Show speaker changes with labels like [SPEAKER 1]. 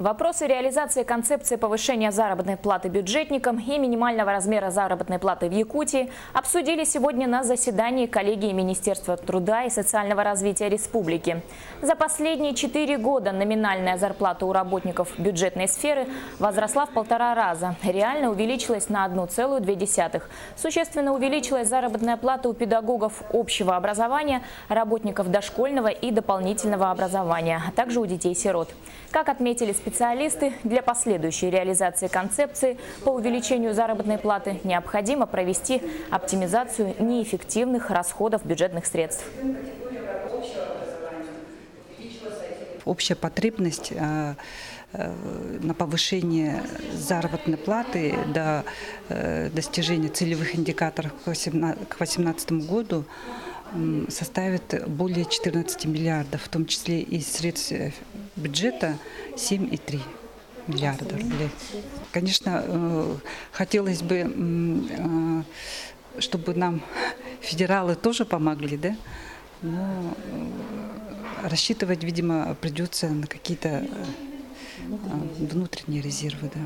[SPEAKER 1] Вопросы реализации концепции повышения заработной платы бюджетникам и минимального размера заработной платы в Якутии обсудили сегодня на заседании коллегии Министерства труда и социального развития республики. За последние 4 года номинальная зарплата у работников бюджетной сферы возросла в 1,5 раза. Реально увеличилась на 1,2. Существенно увеличилась заработная плата у педагогов общего образования, работников дошкольного и дополнительного образования, а также у детей-сирот. Как отметили специалисты, для последующей реализации концепции по увеличению заработной платы необходимо провести оптимизацию неэффективных расходов бюджетных средств.
[SPEAKER 2] Общая потребность на повышение заработной платы до достижения целевых индикаторов к 2018 году составит более 14 миллиардов, в том числе из средств бюджета 7,3 миллиарда рублей. Конечно, хотелось бы, чтобы нам федералы тоже помогли, да? Но рассчитывать, видимо, придется на какие-то внутренние резервы, да.